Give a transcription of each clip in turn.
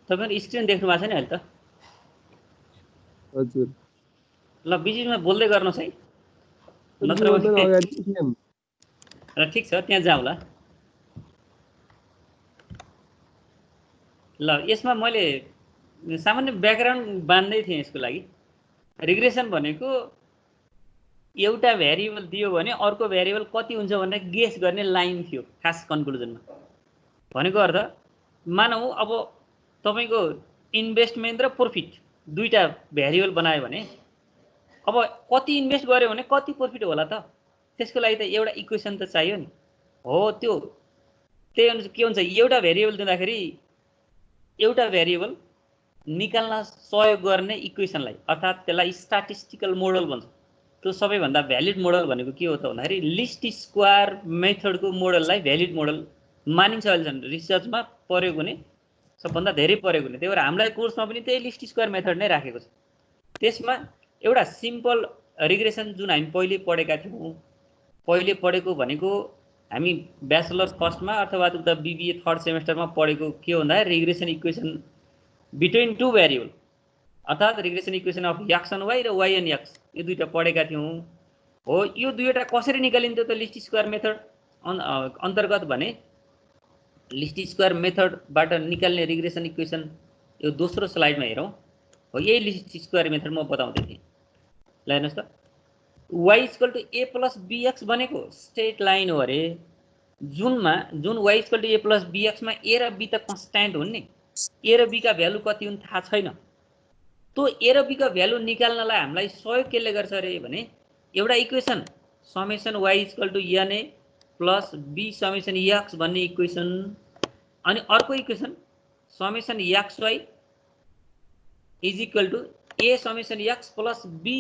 तपाईहरु स्क्रिन देख्नु भएको छ नि अहिले त? हजुर। ल बिचमा बोल्दै गर्नुस् है, नत्र बोल्दैन अगाडि सेम। र ठीक छ त्यहाँ जाउँला। ल यसमा मैले सामान्य ब्याकग्राउन्ड बान्दै थिएँ यसको लागि। रिग्रेसन भनेको एउटा भेरिएबल दियो भने अर्को भेरिएबल कति हुन्छ भनेर गेस गर्ने लाइन थियो खास कन्क्लुजनमा। भनेको अर्थ मानौ अब तपाईको इन्भेस्टमेन्ट र प्रॉफिट दुईटा भेरिएबल बनायो भने अब कति इन्भेस्ट गर्यो भने कति प्रॉफिट होला त, त्यसको लागि त एउटा इक्वेसन त चाहियो नि। हो त्यो त्यही अनुसार के हुन्छ, एउटा भेरिएबल दिँदाखेरि एउटा भेरिएबल निकाल्न सहयोग गर्ने इक्वेसनलाई अर्थात् त्यसलाई स्ट्याटिस्टिकल मोडल भन्छ। त्यो सबैभन्दा भ्यालिड मोडल भनेको के हो त भन्दाखेरि लिस्ट स्क्वायर मेथडको मोडललाई भ्यालिड मोडल मानिन्छ। अहिलेसम्म रिसर्चमा प्रयोग हुने सबभन्दा धेरै प्रयोग हुने, त्यही भएर हामीलाई कोर्समा पनि त्यही लिस्ट स्क्वायर मेथड नै राखेको छ। त्यसमा एउटा सिम्पल रिग्रेसन जुन हामी पहिले पढेका थियौँ, पहिले पढेको भनेको हामी ब्याचलर फर्स्टमा अथवा उता बीबीए थर्ड सेमेस्टरमा पढेको के हो भन्दा regression equation between two variable अर्थात् regression equation of X and Y र वाई एन्ड एक्स, यो दुईटा पढेका थियौँ। हो यो दुईवटा कसरी निकालिन्थ्यो त लिस्ट स्क्वायर मेथड अन्तर्गत भने लिस्ट स्क्वायर मेथडबाट निकाल्ने रिग्रेसन इक्वेसन यो दोस्रो स्लाइडमा हेरौँ। हो यही लिस्ट स्क्वायर मेथड म बताउँदै थिएँ। ल हेर्नुहोस् त, y equal to A plus b x भनेको स्ट्रेट लाइन हो अरे, जुन y equal to A plus बीएक्समा ए र बी त कन्स्ट्यान्ट हुन् नि, ए र बी का भ्यालु कति हुन् थाहा छैन। त्यो ए र बी का भ्यालु निकाल्नलाई हामीलाई सहयोग केले गर्छ अरे भने एउटा equation summation y equal to n a plus b summation x भन्ने इक्वेसन, अनि अर्को equation summation x y is equal to a summation x plus b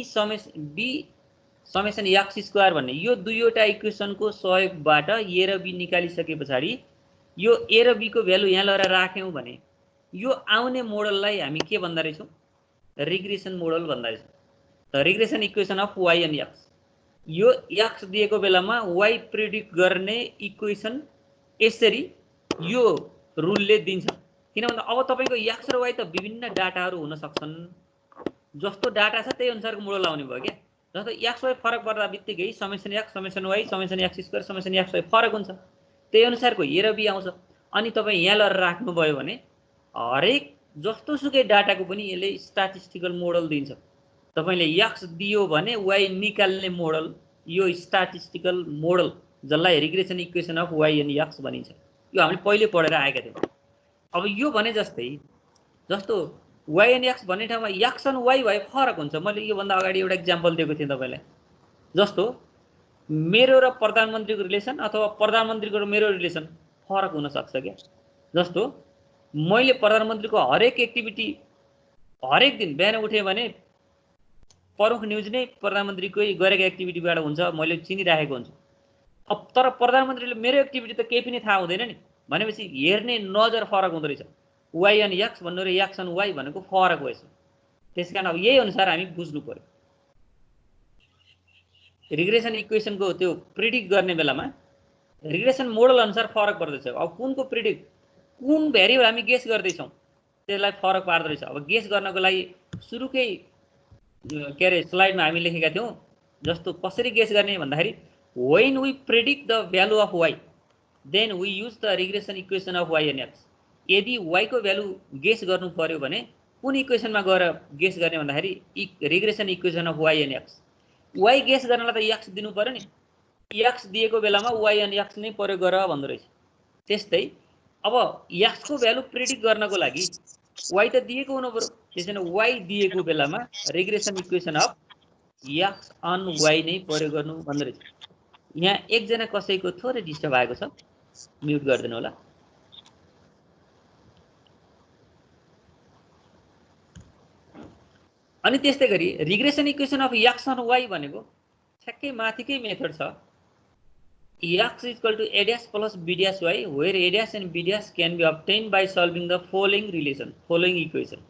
summation x square भन्ने, यो दुईवटा इक्वेसनको सहयोगबाट ए र बी निकालिसके पछाडि यो ए र बी को भ्यालु यहाँ लगेर राख्यौँ भने यो आउने मोडललाई हामी के भन्दा रहेछौँ, रिग्रेसन मोडल भन्दा रहेछौँ। त regression equation of y and x, यो एक्स दिएको बेलामा वाई प्रिडिक्ट गर्ने इक्वेसन यसरी यो रुलले दिन्छ। किन भन्दा अब तपाईको एक्स र वाई त विभिन्न डाटाहरू हुन सक्छन्, जस्तो डाटा छ त्यही अनुसारको मोडल आउने भयो क्या। जस्तो एक्स वाई फरक पर्दा बित्तिकै summation x summation y summation x square summation x y फरक हुन्छ, त्यही अनुसारको ए र बी आउँछ। अनि तपाईँ यहाँ लगेर राख्नुभयो भने हरेक जस्तो सुकै डाटाको पनि यसले स्ट्याटिस्टिकल मोडल दिन्छ। तपाईले एक्स दियो भने वाई निकाल्ने मोडल यो स्ट्याटिस्टिकल मोडल जसलाई regression equation of y and x भनिन्छ। यो हामीले पहिले पढेर आएका थियौँ। अब यो भने जस्तै जस्तो वाई एन्ड एक्स भन्ने ठाउँमा एक्स एन्ड वाई भए फरक हुन्छ। मैले योभन्दा अगाडि एउटा इक्जाम्पल दिएको थिएँ तपाईँलाई, जस्तो मेरो र प्रधानमन्त्रीको रिलेसन अथवा प्रधानमन्त्रीको र मेरो रिलेसन फरक हुन सक्छ क्या। जस्तो मैले प्रधानमन्त्रीको हरेक एक्टिभिटी हरेक दिन बिहान उठेँ भने प्रमुख न्युज नै प्रधानमन्त्रीकै गरेको एक्टिभिटीबाट हुन्छ, मैले चिनिराखेको हुन्छु। अब तर प्रधानमन्त्रीले मेरो एक्टिभिटी त केही पनि थाहा हुँदैन नि, भनेपछि हेर्ने नजर फरक हुँदो रहेछ। वाई एन्ड एक्स भन्नु र एक्स एन्ड वाई भनेको फरक भएछ। त्यसकारण अब यही अनुसार हामी बुझ्नु पर्यो। रिग्रेसन इक्वेसनको त्यो प्रिडिक्ट गर्ने बेलामा रिग्रेसन मोडल अनुसार फरक पर्दछ। अब कुनको प्रिडिक्ट कुन भेरिएबल हामी गेस गर्दैछौँ त्यसलाई फरक पार्दो रहेछ। अब गेस गर्नको लागि सुरुकै के अरे स्लाइडमा हामी लेखेका थियौँ, जस्तो कसरी गेस गर्ने भन्दाखेरि when we predict the value of y then we use the regression equation of y and x। यदि y को भ्यालु गेस गर्नु पर्यो भने कुन इक्वेसनमा गएर गेस गर्ने भन्दाखेरि regression equation of y and x। y guess गर्नलाई त x दिनु पर्यो नि, x दिएको बेलामा y एन्ड x नै प्रयोग गर भन्दो रहेछ। त्यस्तै अब x को भ्यालु प्रिडिक्ट गर्नको लागि y त दिएको हुनु पर्यो, त्यसैले y दिएको बेलामा regression equation of x on y नै प्रयोग गर्नु भन्दो रहेछ। यहाँ एकजना कसैको थोरै डिस्टर्ब आएको छ, म्युट गरिदिनु होला। अनि त्यस्तै गरी regression equation of x on y भनेको ठ्याक्कै माथिकै मेथड छ, x equal to a dash plus b dash y where a dash and b dash can be obtained by solving the following relation following equation.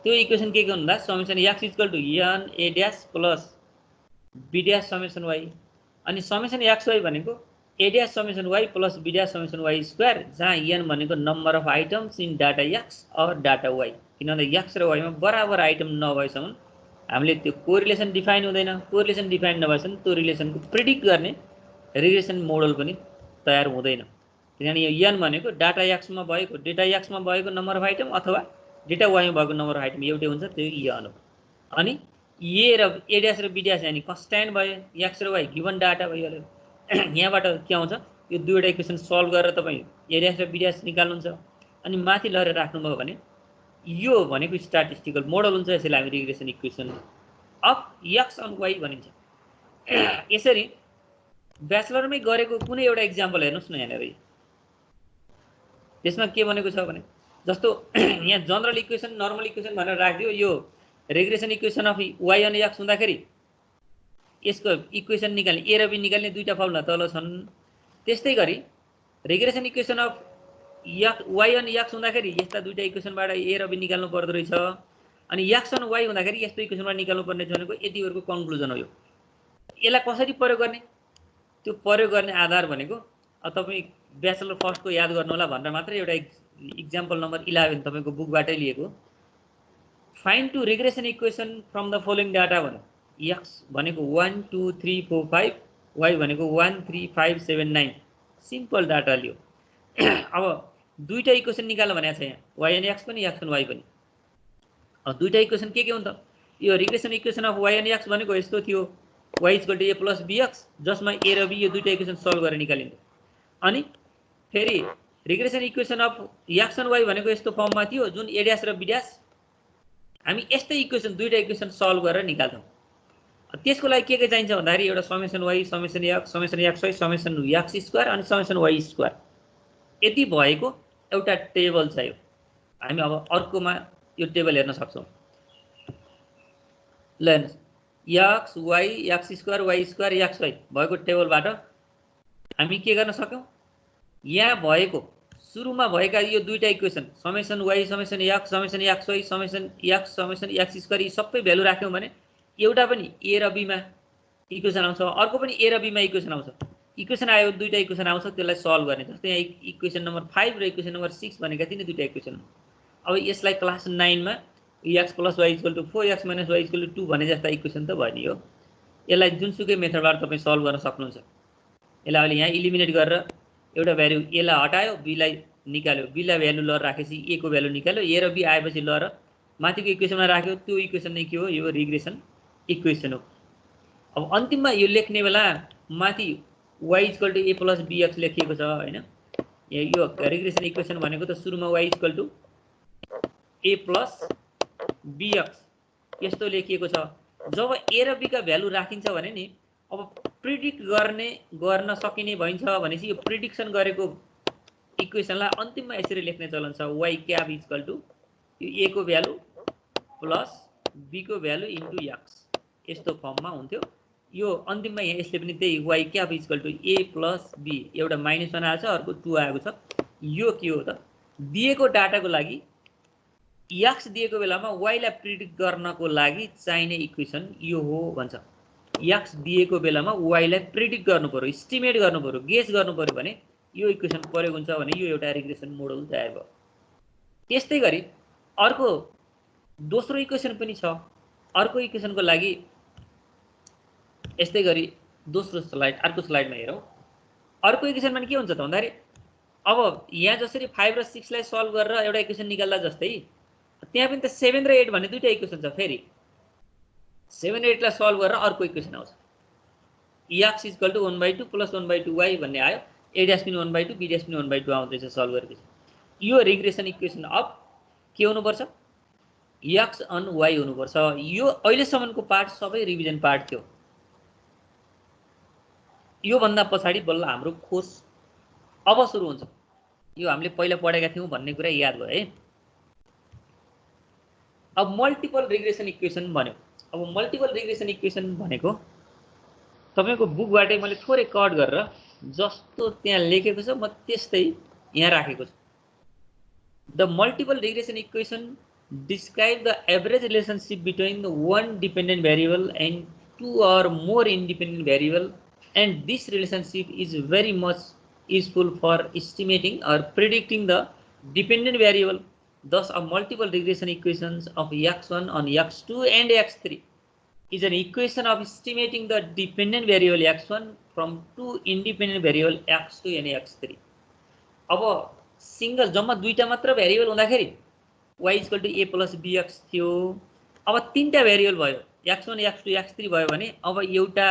त्यो equation के भन्दा summation x equal to n a dash plus b dash summation y, अनि summation x y भनेको a dash summation y plus b dash summation y square, जहाँ n भनेको number of items in data x और data y, किनभने x र y मा बराबर item नभएसम्म हामीले त्यो कोरिलेसन डिफाइन हुँदैन। कोरिलेसन डिफाइन नभएसम्म त्यो रिलेसनको प्रिडिक्ट गर्ने रिग्रेसन मोडल पनि तयार हुँदैन, किनभने यो n भनेको डाटा x मा भएको नम्बर अफ आइटम अथवा डेटा y मा भएको नम्बर अफ आइटम एउटै हुन्छ, त्यो n हो। अनि a र a ड्यास र b ड्यास यानी कन्स्ट्यान्ट भयो, x र y गिभन डाटा भयो। यहाँबाट के आउँछ, यो दुईवटा इक्वेसन सल्भ गरेर तपाईँ a ड्यास र b ड्यास निकाल्नुहुन्छ। अनि माथि लगेर राख्नुभयो भने यो भनेको स्ट्याटिस्टिकल मोडल हुन्छ। यसैले हामी regression equation of x on y भनिन्छ। यसरी ब्याचलरमै गरेको कुनै एउटा इक्जाम्पल हेर्नुहोस् न यहाँनिर। त्यसमा के भनेको छ भने जस्तो यहाँ जनरल इक्वेसन नर्मल इक्वेसन भनेर राखिदियो। यो रिग्रेसन इक्वेसन अफ y अनि x हुँदाखेरि यसको इक्वेसन निकाल्ने a र b निकाल्ने दुईटा फर्मुला तल छन्। त्यस्तै गरी रिग्रेसन इक्वेसन अफ y अनि x हुँदाखेरि यस्ता दुईटा इक्वेसनबाट a र b निकाल्नु पर्दो रहेछ। अनि x अनि y हुँदाखेरि यस्तो इक्वेसनबाट निकाल्नु पर्ने छ भनेको यतिहरुको कन्क्लुजन हो। यो यसलाई कसरी प्रयोग गर्ने, त्यो प्रयोग गर्ने आधार भनेको तपाई ब्याचलर फर्स्टको याद गर्नु होला भनेर मात्र एउटा इक्जाम्पल नम्बर 11 तपाईको बुकबाटै लिएको। Find to regression equation from the following data भने x भनेको 1 2 3 4 5, y भनेको 1 3 5 7 9 सिम्पल डाटा लियो। अब दुईटा इक्वेसन निकाल्नु भनेको छ यहाँ y अनि x पनि x अनि y पनि। अब दुईटा इक्वेसन के हुन् त, यो रिग्रेसन इक्वेसन अफ y अनि x भनेको यस्तो थियो y = a + bx, जसमा a र b यो दुईटा इक्वेसन सल्भ गरेर निकालिन्छ। अनि फेरि रिग्रेसन इक्वेसन अफ x अनि y भनेको यस्तो फर्ममा थियो जुन a ड्यास र b ड्यास हामी यस्तै इक्वेसन दुईटा इक्वेसन सल्भ गरेर निकाल्छौँ। त्यसको लागि के चाहिन्छ भन्दाखेरि एउटा summation y summation x summation xy summation x² अनि समेसन y², यति भएको एउटा टेबल चाहियो। हामी अब अर्कोमा यो टेबल हेर्न सक्छौँ। ल हेर्नुस्, x y x² y² xy भएको टेबलबाट हामी के गर्न सक्यौँ, यहाँ भएको सुरुमा भएका यो दुईटा equation summation y summation x summation xy summation x summation x² यी सबै भ्यालु राख्यौँ भने एउटा पनि a र b मा इक्वेसन आउँछ, अर्को पनि a र b मा इक्वेसन आउँछ। इक्वेसन आयो, दुईटा इक्वेसन आउँछ, त्यसलाई सल्भ गर्ने। जस्तै यहाँ इक्वेसन नम्बर 5 र इक्वेसन नम्बर 6 भनेका थिए नि दुईटा इक्वेसन। अब यसलाई क्लास 9 मा x + y = 4 x - y = 2 भने जस्ता इक्वेसन त भयो नि। हो यसलाई जुनसुकै मेथडबाट तपाई सल्भ गर्न सक्नुहुन्छ। यसलाई अहिले यहाँ इलिमिनेट गरेर एउटा भ्यालु a लाई हटायो, b लाई निकाल्यो, b लाई भ्यालु ल राखेपछि a को भ्यालु निकाल्यो, a र b आएपछि ल र माथिको इक्वेसनमा राख्यो, त्यो इक्वेसन नै के हो, यो रिग्रेसन इक्वेसन हो। अब अन्तिममा यो लेख्ने बेला माथि y = a + bx लेखिएको छ हैन। यो रिग्रेसन इक्वेसन भनेको त सुरुमा y = a + bx यस्तो लेखिएको छ। जब a र b का भ्यालु राखिन्छ भने नि अब प्रिडिक्ट गर्न सकिने भइन्छ भनेपछि यो प्रिडिक्सन गरेको इक्वेसनलाई अन्तिममा यसरी लेख्ने चलन छ, y cap = यो a को भ्यालु प्लस b को भ्यालु इन्टु x, यस्तो फर्ममा हुन्थ्यो। यो अन्तिममा यहाँ यसले पनि त्यही y cap = a + b, एउटा -1 आएको छ, अर्को 2 आएको छ। यो के हो त, दिएको डाटाको लागि x दिएको बेलामा y लाई प्रिडिक्ट गर्नको लागि चाहिने इक्वेसन यो हो भन्छ। x दिएको बेलामा y लाई प्रिडिक्ट गर्नु पर्यो, एस्टिमेट गर्नु पर्यो, गेस गर्नु पर्यो भने यो इक्वेसन प्रयोग हुन्छ भने यो एउटा रिग्रेसन मोडल तयार भयो। त्यस्तै गरी अर्को दोस्रो इक्वेसन पनि छ। अर्को इक्वेसनको लागि यस्तै गरी दोस्रो स्लाइड, अर्को स्लाइडमा हेरौँ। अर्को इक्वेसनमा के हुन्छ त भन्दाखेरि अब यहाँ जसरी 5 र 6 लाई सल्भ गरेर एउटा इक्वेसन निकाल्दा जस्तै त्यहाँ पनि त 7 र 8 भन्ने दुईटा इक्वेसन छ। फेरि 7 र 8 लाई सल्भ गरेर अर्को इक्वेसन आउँछ, x = 1/2 + 1/2 y भन्ने आयो, a ड्यास पनि 1/2 b ड्यास पनि 1/2 आउँदैछ सल्भ गरेपछि। यो रिग्रेसन इक्वेसन अफ के हुनुपर्छ, x अन y हुनुपर्छ। यो अहिलेसम्मको पार्ट सबै रिभिजन पार्ट थियो। यो भन्दा पछाडी बल्ल हाम्रो खोज अब सुरु हुन्छ। यो हामीले पहिला पढेका थियौं भन्ने कुरा याद भयो है। अब मल्टिपल रिग्रेसन इक्वेसन भन्यो। अब मल्टिपल रिग्रेसन इक्वेसन भनेको तपाईको बुकबाटै मैले थोरै कट गरेर जस्तो त्यहाँ लेखेको छ म त्यस्तै यहाँ राखेको छु। The multiple regression equation describe the average relationship between the one dependent variable and two or more independent variable and this relationship is very much useful for estimating or predicting the dependent variable. Thus, a multiple regression equations of x1 on x2 and x3 is an equation of estimating the dependent variable x1 from two independent variable x2 and x3. अब single जम्मा दुईटा मात्र variable हुँदाखेरि y = a + bx थियो। अब तीनटा variable भयो x1 x2 x3 भयो भने अब एउटा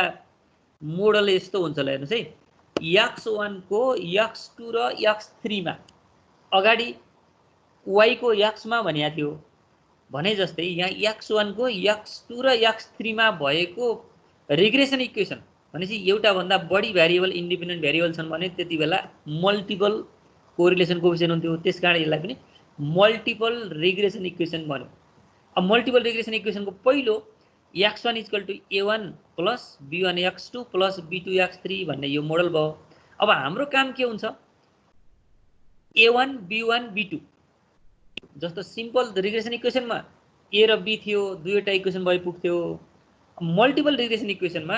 मोडल यस्तो हुन्छ ल हेर्नुस् है, x1 को x2 र x3 मा अगाडि y को x मा भनिएको थियो भने जस्तै यहाँ x1 को x2 र x3 मा भएको रिग्रेसन इक्वेसन भनेपछि एउटा भन्दा बढी भेरिएबल इन्डिपेन्डेन्ट भेरिएबल छन् भने त्यति बेला मल्टिपल कोरिलेसन कोएफिसिएन्ट हुन्थ्यो, त्यसकारण यसलाई पनि मल्टिपल रिग्रेसन इक्वेसन भन्यो। अब मल्टिपल रिग्रेसन इक्वेसनको पहिलो x1 = a1 + b1 x2 + b2 x3 भन्ने यो मोडल भयो। अब हाम्रो काम के हुन्छ, a1 b1 b2 जस्तो सिम्पल रिग्रेसन इक्वेसनमा a र b थियो, दुईवटा इक्वेसन भइ पुग्थ्यो। मल्टिपल रिग्रेसन इक्वेसनमा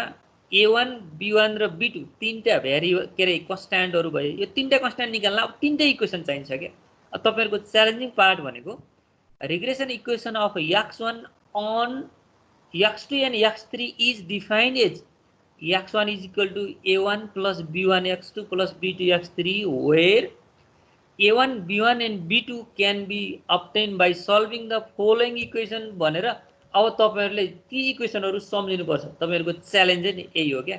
a1 b1 र b2 तीनटा भेरिएबल के रे कन्स्ट्यान्टहरु भए, यो तीनटा कन्स्ट्यान्ट निकाल्न अब तीनटै इक्वेसन चाहिन्छ के। अब तपाईहरुको च्यालेन्जिङ पार्ट भनेको regression equation of x1 on x2 and x3 is defined as x1 = a1 + b1 x2 + b2 x3 where a1 b1 and b2 can be obtained by solving the following equation भनेर अब तपाईहरुले ती इक्वेसनहरु सम्झिनु पर्छ। तपाईहरुको challenge नै यही हो क्या।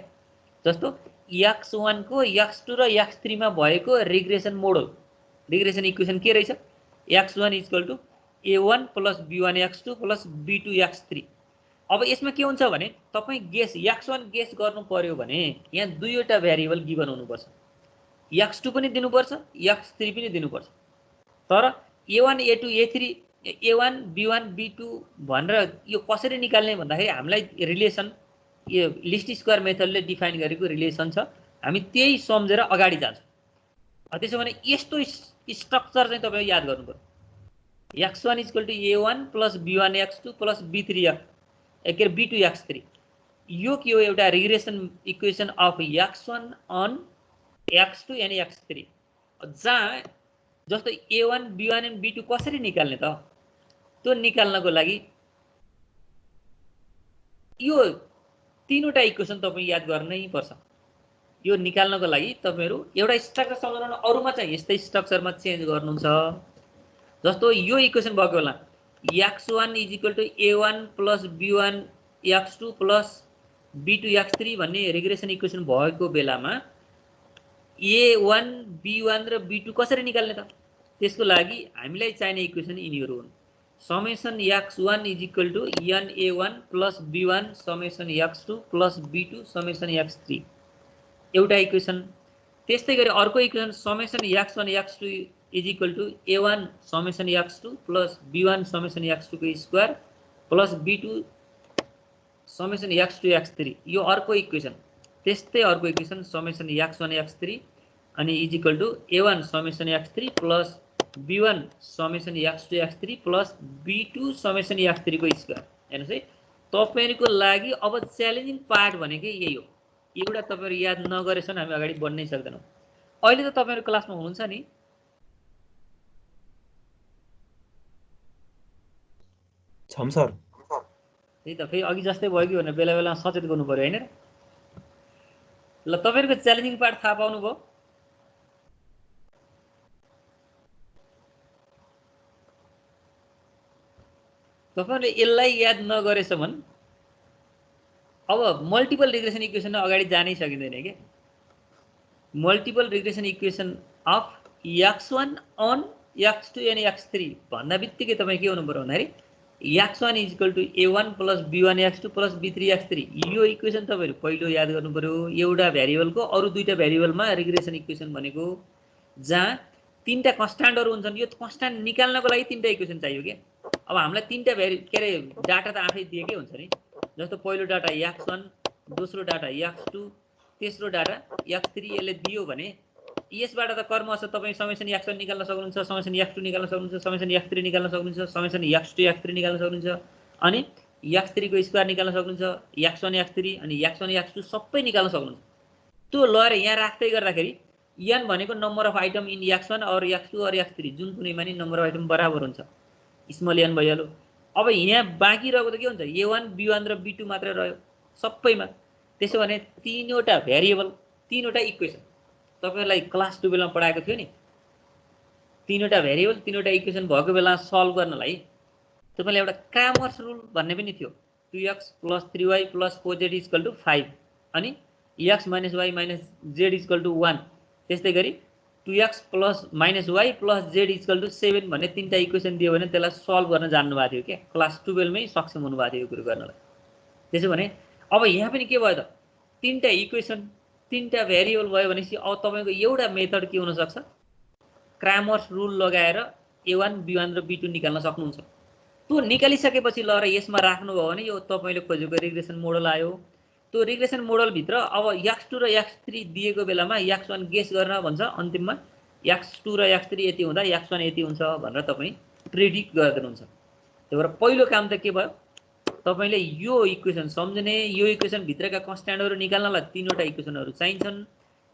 जस्तो x1 को x2 र x3 मा भएको रिग्रेसन मोडल, रिग्रेसन इक्वेसन के रहेछ, x1 = a1 + b1 x2 + b2 x3। अब यसमा के हुन्छ भने तपाई गेस x1 गेस गर्नु पर्यो भने यहाँ दुईवटा भेरिएबल गिवन हुनुपर्छ, x2 पनि दिनुपर्छ x3 पनि दिनुपर्छ। तर a1 a2 a3 a1 b1 b2 भनेर यो कसरी निकाल्ने भन्दाखेरि हामीलाई रिलेसन यो लिस्ट स्क्वायर मेथडले डिफाइन गरेको रिलेसन छ, हामी त्यही सम्झेर अगाडि जान्छौं। त्यसो भने यस्तो स्ट्रक्चर चाहिँ तपाईले याद गर्नु पर्यो, x1 = a1 + b1 x2 + b2 x3। यो के हो, एउटा regression equation of x1 on x2 and x3 जहाँ जस्तो a1 b1 and b2 कसरी निकाल्ने त, त्यो निकाल्नको लागि यो तीनवटा इक्वेसन तपाई याद गर्नै पर्छ। यो निकाल्नको लागि तपाईहरु एउटा स्ट्रक्चर सम्झाउन, अरुमा चाहिँ यस्तै स्ट्रक्चरमा चेन्ज गर्नुहुन्छ। जस्तो यो इक्वेसन भएको होला x1 = a1 + b1 x2 + b2 x3 भन्ने रिग्रेसन इक्वेसन भएको बेलामा a1 b1 र b2 कसरी निकाल्ने त, त्यसको लागि हामीलाई चाहिने इक्वेसन यिनीहरु हुन्। Summation x1 = na1 + b1 summation x2 + b2 summation x3 एउटा इक्वेसन। त्यस्तै गरी अर्को equation summation x1 x2 = a1 summation x2 + b1 summation x2 को square + b2 summation x2 x3 यो अर्को इक्वेसन। त्यस्तै अर्को इक्वेसन समेसन x1 x3 अनि a1 summation x3 + b1 summation x2 x3 + b2 summation x3 को स्क्वायर। हेर्नुस् है, तपाईहरुको लागि अब च्यालेन्जिङ पार्ट भनेकै यही हो। एउटा तपाईहरु याद नगरेछन् हामी अगाडि बढ्नै सक्दैनौं। अहिले त तपाईहरु क्लासमा हुनुहुन्छ नि? छम सर। त्यही त, फेरि अघि जस्तै भयो कि भनेर बेला बेलामा सचेत गर्नु पर्यो हैन र। ल तपाईहरुको च्यालेन्जिङ पार्ट थाहा पाउनु भयो? तपाईहरुले यसलाई याद नगरेछ भने अब मल्टिपल रिग्रेसन इक्वेसन अगाडि जानै सकिदैन के। Multiple regression equation of x1 on x2 and x3 भन्दा बित्तिकै तपाई के हुनु पर्यो भन्दाखेरि x1 = a1 + b1 x2 + b3 x3 यो इक्वेसन तपाईहरु पहिलो याद गर्नु पर्यो। एउटा भेरिएबलको अरु दुईटा भेरिएबलमा रिग्रेसन इक्वेसन भनेको जहाँ तीनटा कन्स्ट्यान्टहरु हुन्छन्, यो कन्स्ट्यान्ट निकाल्नको लागि तीनटा इक्वेसन चाहियो के। अब हामीलाई तीनटा डाटा त आफै दिएकै हुन्छ नि। जस्तो पहिलो डाटा x1, दोस्रो डाटा x2, तेस्रो डाटा x3 यसले दियो भने यसबाट त कर्मश तपाई समेसन x1 निकाल्न सक्नुहुन्छ, समेसन x2 निकाल्न सक्नुहुन्छ, समेसन x3 निकाल्न सक्नुहुन्छ, समेसन x2 x3 निकाल्न सक्नुहुन्छ, अनि x3 को स्क्वायर निकाल्न सक्नुहुन्छ, x1 x3 अनि x1 x2 सबै निकाल्न सक्नुहुन्छ। त्यो लगेर यहाँ राख्दै गर्दाखेरि n भनेको number of item in x1 और x2 और x3 जुन कुनैमा नि नम्बर अफ आइटम बराबर हुन्छ, स्मल n भइहाल्यो। अब यहाँ बाँकी रहेको त के हुन्छ, a1 b1 र b2 मात्रै रह्यो सबैमा। त्यसो भने तीनवटा भेरिएबल, तीनवटा इक्वेसन तपाईहरुलाई क्लास 12 मा पढाएको थियो नि, तीनवटा भेरिएबल तीनवटा इक्वेसन भएको बेला सल्भ गर्नलाई तपाईलाई एउटा क्रामर्स रुल भन्ने पनि थियो, 2x + 3y + 4z = 5 अनि x - y - z = 1। त्यस्तै गरी 2x + -y + z = 7 भन्ने तीनटा इक्वेसन दियो भने त्यसलाई सल्भ गर्न जान्नु भएको थियो के, क्लास 12 मै सक्षम हुनु भएको थियो यो कुरो गर्नलाई। त्यसो भने अब यहाँ पनि के भयो त, तीनटा इक्वेसन तीनटा भेरिएबल भयो भनेपछि अब तपाईको एउटा मेथड के हुन सक्छ, क्रामर्स रुल लगाएर a1 b1 र b2 निकाल्न सक्नुहुन्छ। त्यो निकालिसकेपछि ल र यसमा राख्नुभयो भने यो तपाईले खोजेको रिग्रेसन मोडल आयो। त्यो रिग्रेसन मोडल भित्र अब x2 र x3 दिएको बेलामा x1 गेस गर्न भन्छ, अन्तिममा x2 र x3 यति हुँदा x1 यति हुन्छ भनेर तपाई प्रेडिक्ट गर्नुहुन्छ। त्यही भएर पहिलो काम त के भयो, तपाईले यो इक्वेसन सम्झने, यो इक्वेसन भित्रका कन्स्ट्यान्टहरु निकाल्नलाई तीनवटा इक्वेसनहरु चाहिन्छन्।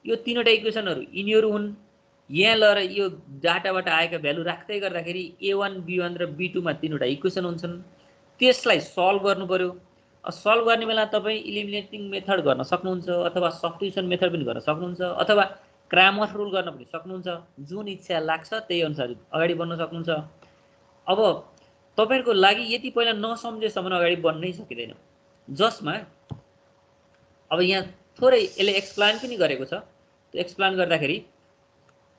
यो तीनवटा इक्वेसनहरु यिनीहरु हुन्। यहाँ लएर यो डाटाबाट आएका भ्यालु राख्दै गर्दाखेरि a1 b1 र b2 मा तीनवटा इक्वेसन हुन्छन्। त्यसलाई सल्भ गर्नु पर्यो। सल्भ गर्ने बेला तपाई इलिमिनेटिङ मेथड गर्न सक्नुहुन्छ, अथवा सब्स्टिट्युसन मेथड पनि गर्न सक्नुहुन्छ, अथवा क्रामर्स रुल गर्न पनि सक्नुहुन्छ। जुन इच्छा लाग्छ त्यही अनुसार अगाडि बढ्न सक्नुहुन्छ। अब तपाईहरुको लागि यति पहिला नसम्झेसम्म अगाडि बढ्नै सकिदैन। जसमा अब यहाँ थोरै यसले एक्सप्लेन पनि गरेको छ। त्यो एक्सप्लेन गर्दाखेरि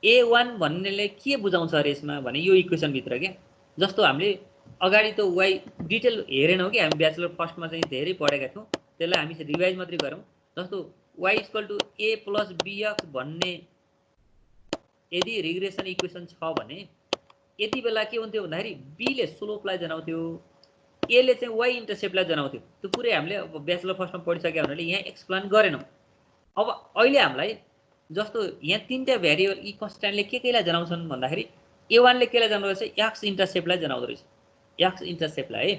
a1 भन्नेले के बुझाउँछ अरे यसमा भने यो इक्वेसन भित्र के, जस्तो हामीले अगाडि त y डिटेल हेरेनौ कि, हामी ब्याचलर फर्स्टमा चाहिँ धेरै पढेका थियौं, त्यसलाई हामी रिभाइज मात्रै गरौँ। जस्तो y = a + bx भन्ने यदि रिग्रेसन इक्वेसन छ भने यति बेला के हुन्थ्यो भन्दाखेरि b ले स्लोपलाई जनाउँथ्यो, a ले चाहिँ y इन्टरसेप्टलाई जनाउँथ्यो। त्यो पुरै हामीले ब्याचलर फर्स्टमा पढिसकेका हुनाले यहाँ एक्सप्लेन गरेनौं। अब अहिले हामीलाई जस्तो यहाँ तीनटा भेरिएबल यी कन्स्ट्यान्टले केलाई जनाउँछन् भन्दाखेरि a1 ले केलाई जनाउँदो रहेछ, x इन्टरसेप्टलाई जनाउँदो रहेछ, x इन्टरसेप्टलाई है।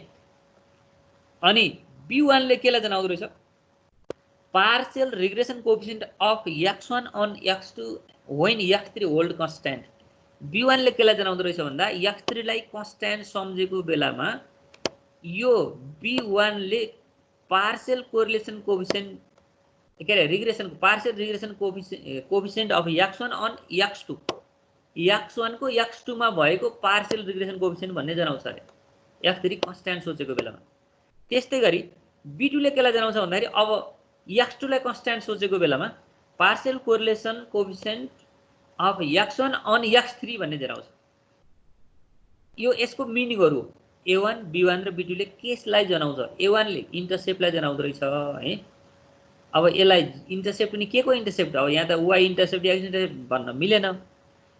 अनि b1 ले केलाई जनाउँदो रहेछ, partial regression coefficient of x1 on x2 when x3 hold constant. b1 ले केलाई जनाउँदो रहेछ भन्दा x3 लाई कन्स्ट्यान्ट सम्झेको बेलामा यो b1 ले पार्शियल कोरिलेसन कोएफिसिएन्ट के अरे regression partial regression coefficient of x1 on x2, x1 को x2 मा भएको पार्शियल रिग्रेसन कोएफिसिएन्ट भन्ने जनाउँछ अरे x3 कन्स्ट्यान्ट सोचेको बेलामा। त्यस्तै गरी b2 ले केलाई जनाउँछ भन्दाखेरि अब x2 लाई कन्स्ट्यान्ट सोचेको बेलामा partial correlation coefficient of x1 on x3 भन्ने जनाउँछ। यो यसको मिनिङहरु a1 b1 र b2 ले केसलाई जनाउँछ, a1 ले इन्टरसेप्टलाई जनाउँदो रहेछ है। अब यसलाई इन्टरसेप्ट पनि के को इन्टरसेप्ट, अब यहाँ त y इन्टरसेप्ट x इन्टरसेप्ट भन्न मिलेन।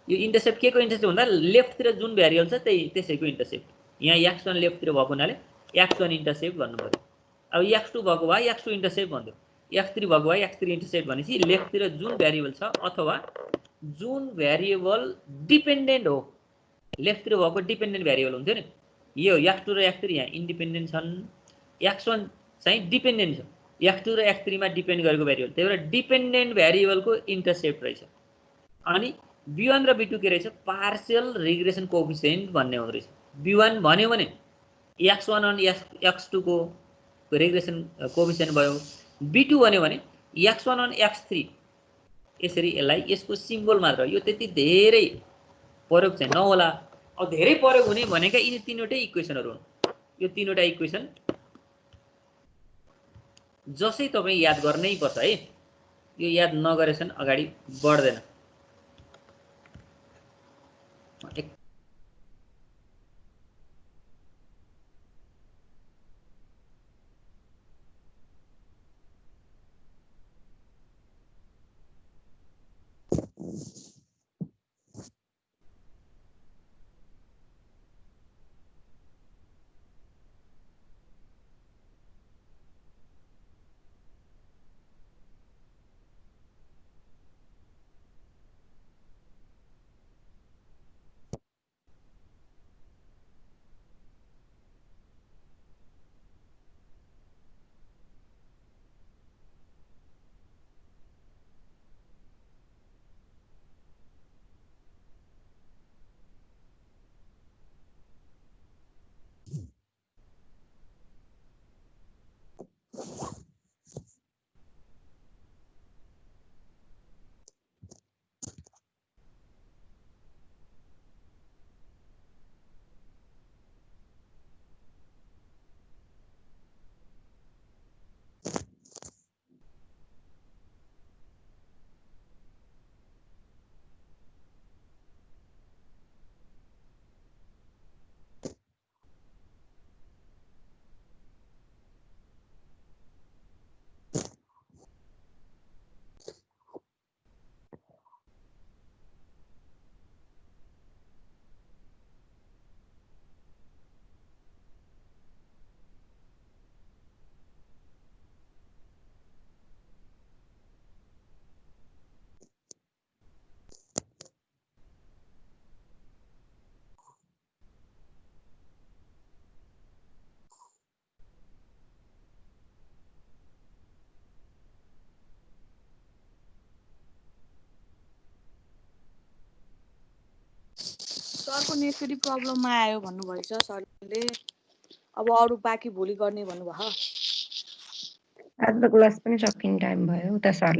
यो इन्टरसेप्ट के को इन्टरसेप्ट भन्दा लेफ्ट तिर जुन भेरिएबल छ त्यही त्यसैको इन्टरसेप्ट। यहाँ x1 लेफ्ट तिर भएको हुनाले x1 इन्टरसेप्ट भन्नु पर्यो। अब x2 भएको भए x2 इन्टरसेप्ट भन्दियो, x3 भएको भए x3 इन्टरसेप्ट भनेपछि लेफ्ट तिर जुन भेरिएबल छ अथवा जुन भेरिएबल डिपेन्डेन्ट हो, लेफ्ट तिर भएको डिपेन्डेन्ट भेरिएबल हुन्थ्यो नि, यो x2 र x3 यहाँ इन्डिपेन्डेन्ट छन्, x1 चाहिँ डिपेन्डेन्ट छ, x2 र x3 मा डिपेन्ड गरेको भेरिएबल, त्यही भएर डिपेन्डेन्ट भेरिएबलको इन्टरसेप्ट रहेछ। अनि b1 र b2 के रहेछ, पार्शियल रिग्रेसन कोएफिसिएन्ट भन्ने हुँदो रहेछ। b1 भन्यो भने x1 on x2 को रिग्रेसन कोएफिसिएन्ट भयो, b2 भन्यो भने x1 on x3। यसरी यसलाई यसको सिम्बल मात्र, यो त्यति धेरै प्रयोग चाहिँ नहोला। अब धेरै प्रयोग हुने भनेका यिनी तीनवटै इक्वेसनहरु हुन्। यो तीनवटा इक्वेसन जसै तपाई याद गर्नै पर्छ है, यो याद नगरेसन अगाडि बढ्दैन। सरको नेट फेरि प्रब्लममा आयो भन्नुभएछ सरले। अब अरू बाँकी भोलि गर्ने भन्नुभयो। आज त क्लास पनि सकिने टाइम भयो उता सरले